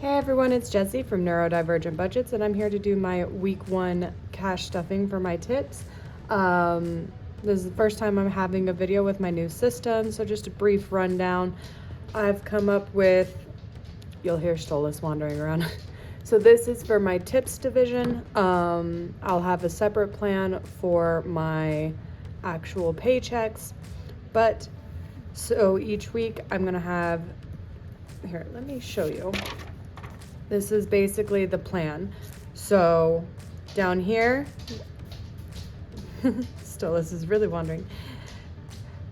Hey everyone, it's Jessie from Neurodivergent Budgets, and I'm here to do my week 1 cash stuffing for my tips. This is the first time I'm having a video with my new system, so just a brief rundown. I've come up with, you'll hear Stolas wandering around. So this is for my tips division. I'll have a separate plan for my actual paychecks, but so each week I'm gonna have, here, let me show you. This is basically the plan. So down here, Stolas is really wondering.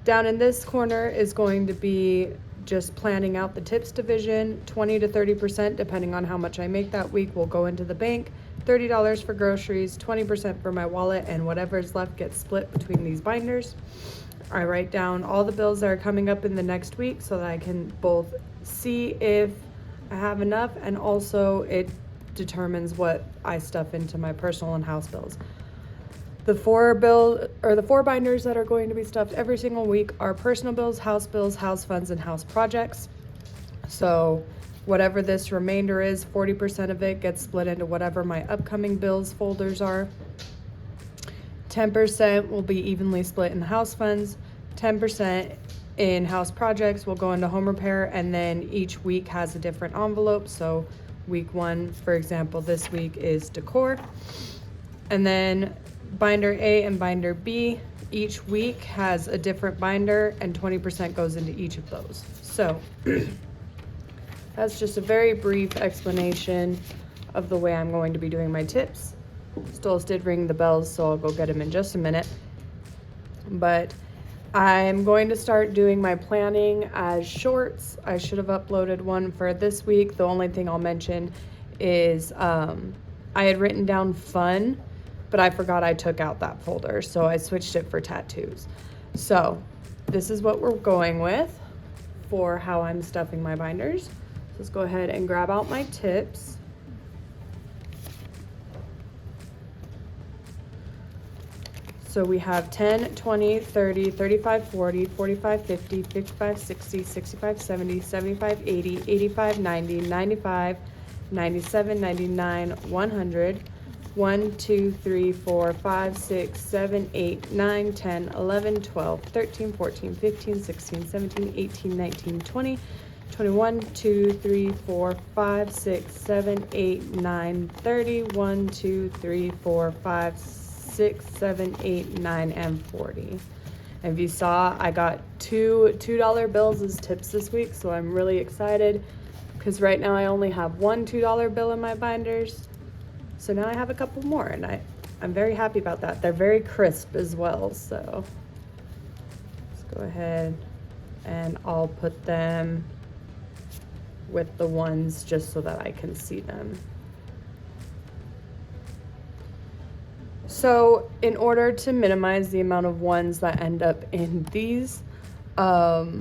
Down in this corner is going to be just planning out the tips division. 20 to 30%, depending on how much I make that week, will go into the bank. $30 for groceries, 20% for my wallet, and whatever's left gets split between these binders. I write down all the bills that are coming up in the next week so that I can both see if I have enough, and also it determines what I stuff into my personal and house bills. The four binders that are going to be stuffed every single week are personal bills, house funds, and house projects. So whatever this remainder is, 40% of it gets split into whatever my upcoming bills folders are. 10% will be evenly split in house funds, 10% in house projects will go into home repair, and then each week has a different envelope. So week 1, for example, this week is decor. And then binder A and binder B, each week has a different binder, and 20% goes into each of those. So that's just a very brief explanation of the way I'm going to be doing my tips. Stolas did ring the bells, so I'll go get him in just a minute. But I'm going to start doing my planning as shorts. I should have uploaded one for this week. The only thing I'll mention is I had written down fun, but I forgot I took out that folder, so I switched it for tattoos. So this is what we're going with for how I'm stuffing my binders. So let's go ahead and grab out my tips. So we have 10, 20, 30, 35, 40, 45, 50, 55, 60, 65, 70, 75, 80, 85, 90, 95, 97, 99, 100, 1, 2, 3, 4, 5, 6, 7, 8, 9, 10, 11, 12, 13, 14, 15, 16, 17, 18, 19, 20, 21, 2, 3, 4, 5, 6, 7, 8, 9, 30, 1, 2, 3, 4, 5, 6, 7, 8, 9, and 40. And if you saw, I got two $2 bills as tips this week, so I'm really excited because right now I only have one $2 bill in my binders. So now I have a couple more, and I'm very happy about that. They're very crisp as well, so let's go ahead and I'll put them with the ones just so that I can see them. So in order to minimize the amount of ones that end up in these, I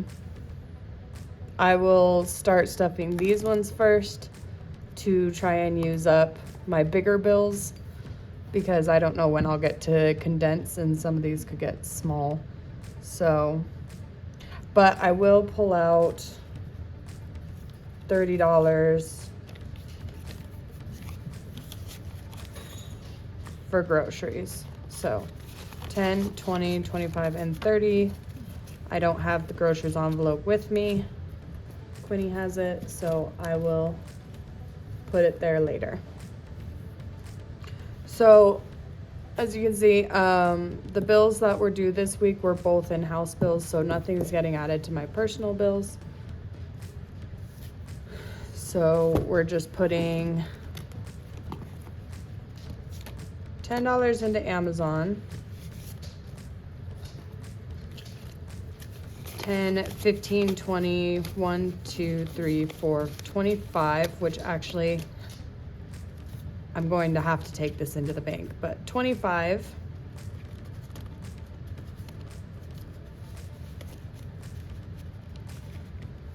will start stuffing these ones first to try and use up my bigger bills, because I don't know when I'll get to condense and some of these could get small. So, but I will pull out $30 for groceries. So 10, 20, 25, and 30. I don't have the groceries envelope with me. Quinny has it, so I will put it there later. So as you can see, the bills that were due this week were both in-house bills, so nothing's getting added to my personal bills. So we're just putting $10 into Amazon, 10, 15, 20, 1, 2, 3, 4, 25, which actually I'm going to have to take this into the bank, but 25.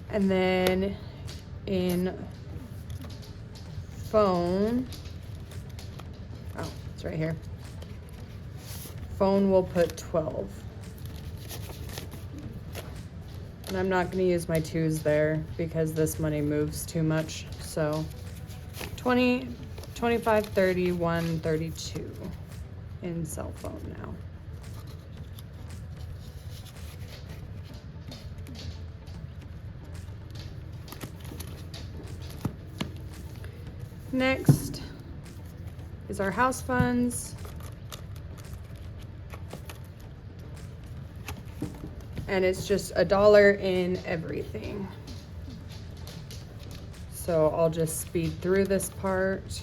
And then in phone, oh, it's right here. Phone will put 12. And I'm not going to use my 2s there because this money moves too much. So 20, 25, 30, 1, 32 in cell phone now. Next is our house funds. And it's just $1 in everything. So I'll just speed through this part.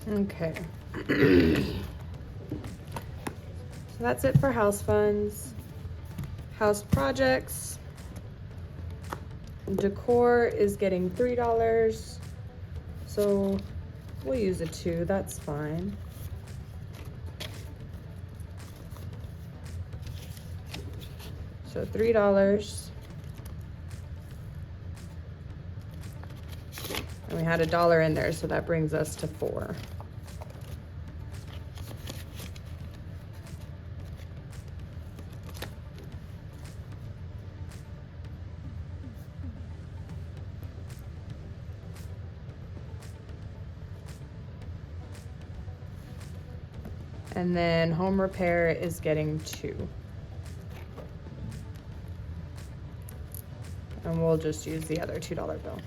Okay. So that's it for house funds. House projects. Decor is getting $3. So we'll use a 2, that's fine. So $3. And we had $1 in there, so that brings us to 4. And then home repair is getting 2. And we'll just use the other $2 bill.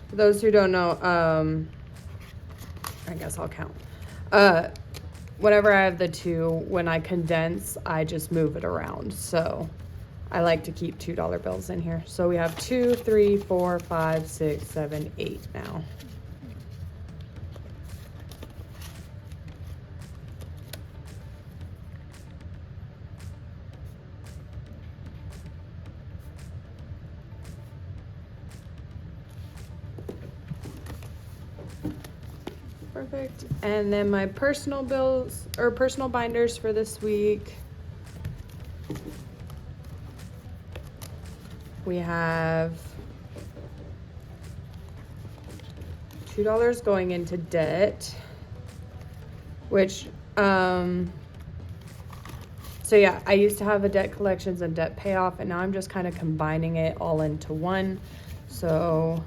For those who don't know, I guess I'll count. Whenever I have the 2, when I condense, I just move it around. So I like to keep $2 bills in here. So we have 2, 3, 4, 5, 6, 7, 8 now. Perfect. And then my personal bills or personal binders for this week. We have $2 going into debt, which, so yeah, I used to have a debt collections and debt payoff, and now I'm just kind of combining it all into one. So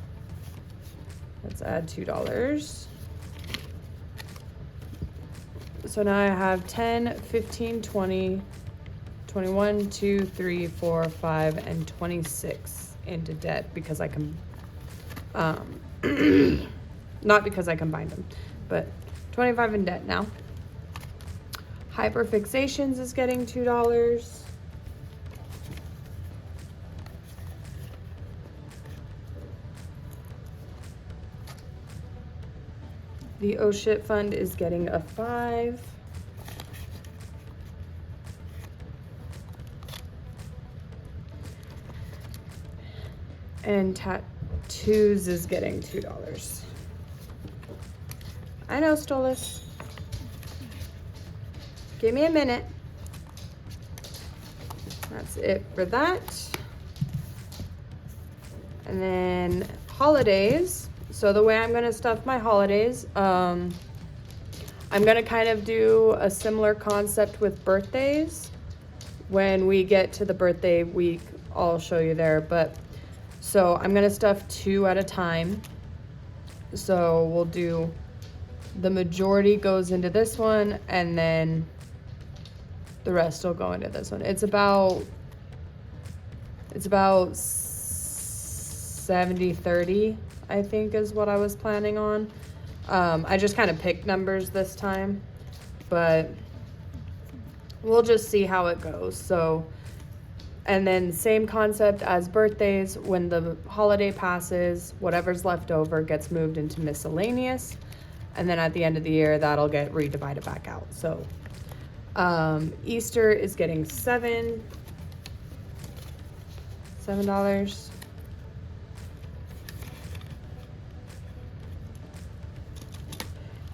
let's add $2. So now I have 10, 15, 20, 21, 2, 3, 4, 5, and 26 into debt because I can, not because I combined them, but 25 in debt now. Hyperfixations is getting $2. The Oh Shit Fund is getting a 5. And tattoos is getting $2. I know, Stolas. Give me a minute. That's it for that. And then holidays. So the way I'm gonna stuff my holidays, I'm gonna kind of do a similar concept with birthdays. When we get to the birthday week, I'll show you there, but so I'm gonna stuff 2 at a time. So we'll do, the majority goes into this one, and then the rest will go into this one. It's about 70-30, I think is what I was planning on. I just kind of picked numbers this time, but we'll just see how it goes. So, and then same concept as birthdays. When the holiday passes, whatever's left over gets moved into miscellaneous. And then at the end of the year, that'll get redivided back out. So Easter is getting $7.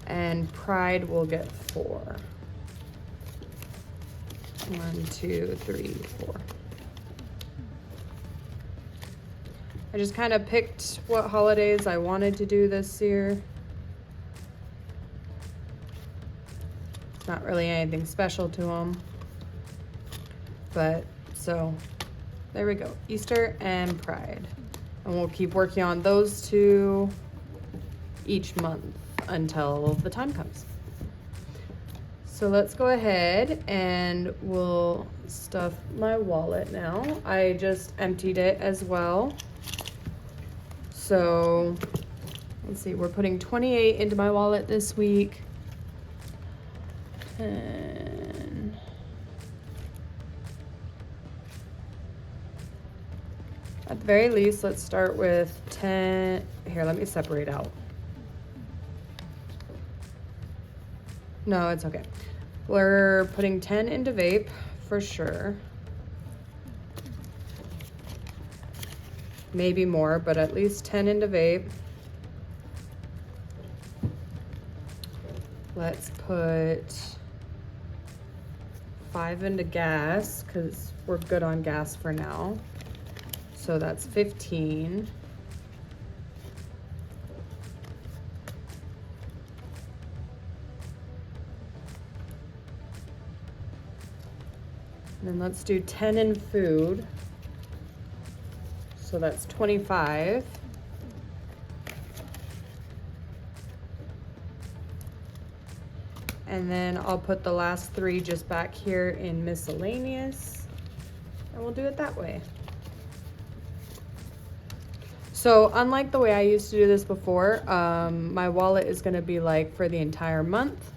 And Pride will get 4. 1, 2, 3, 4. I just kind of picked what holidays I wanted to do this year. It's not really anything special to them. But, so, there we go. Easter and Pride. And we'll keep working on those two each month until the time comes. So let's go ahead and we'll stuff my wallet now. I just emptied it as well. So let's see, we're putting 28 into my wallet this week. And at the very least, let's start with 10. Here, let me separate out. No, it's okay. We're putting 10 into vape for sure. Maybe more, but at least 10 into vape. Let's put 5 into gas because we're good on gas for now. So that's 15. And then let's do 10 in food. So that's 25. And then I'll put the last 3 just back here in miscellaneous. And we'll do it that way. So unlike the way I used to do this before, my wallet is gonna be like for the entire month.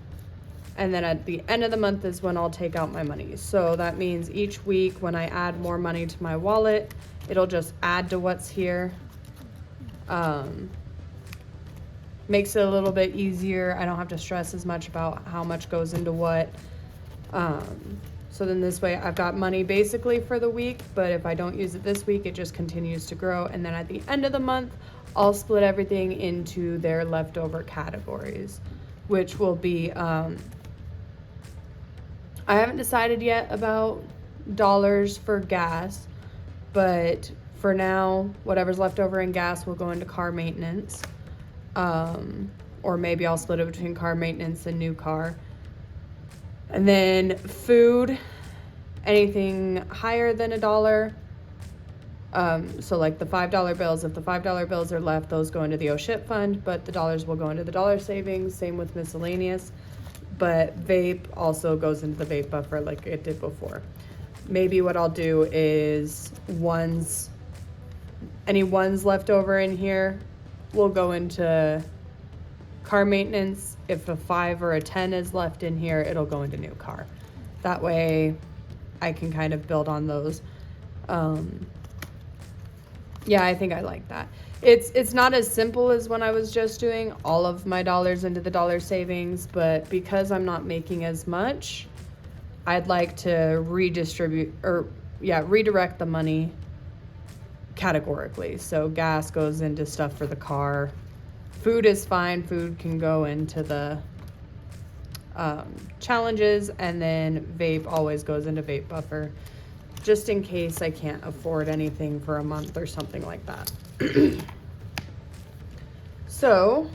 And then at the end of the month is when I'll take out my money. So that means each week when I add more money to my wallet, it'll just add to what's here. Makes it a little bit easier. I don't have to stress as much about how much goes into what. So then this way I've got money basically for the week, but if I don't use it this week, it just continues to grow. And then at the end of the month, I'll split everything into their leftover categories, which will be, I haven't decided yet about dollars for gas, but for now, whatever's left over in gas will go into car maintenance. Or maybe I'll split it between car maintenance and new car. And then food, anything higher than $1. So like the $5 bills, if the $5 bills are left, those go into the Oh Shit Fund, but the dollars will go into the dollar savings, same with miscellaneous. But vape also goes into the vape buffer like it did before. Maybe what I'll do is any ones left over in here will go into car maintenance. If a 5 or a 10 is left in here, it'll go into new car. That way I can kind of build on those. Yeah, I think I like that. It's not as simple as when I was just doing all of my dollars into the dollar savings, but because I'm not making as much, I'd like to redirect the money categorically. So gas goes into stuff for the car. Food is fine. Food can go into the challenges, and then vape always goes into vape buffer, just in case I can't afford anything for a month or something like that. So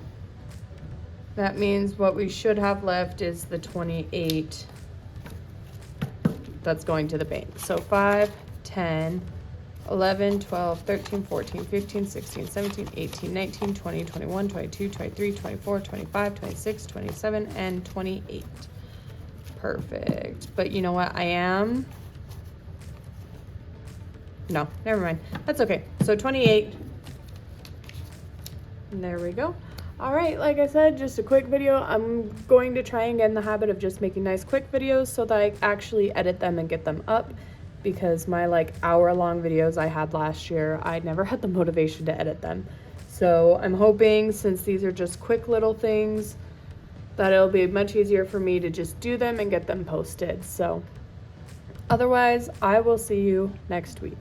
that means what we should have left is the 28 that's going to the bank. So 5, 10, 11, 12, 13, 14, 15, 16, 17, 18, 19, 20, 21, 22, 23, 24, 25, 26, 27, and 28. Perfect. But you know what? No, never mind. That's okay. So 28. And there we go. All right, like I said, just a quick video. I'm going to try and get in the habit of just making nice quick videos so that I actually edit them and get them up, because my like hour-long videos I had last year, I never had the motivation to edit them. So I'm hoping, since these are just quick little things, that it'll be much easier for me to just do them and get them posted. So otherwise, I will see you next week.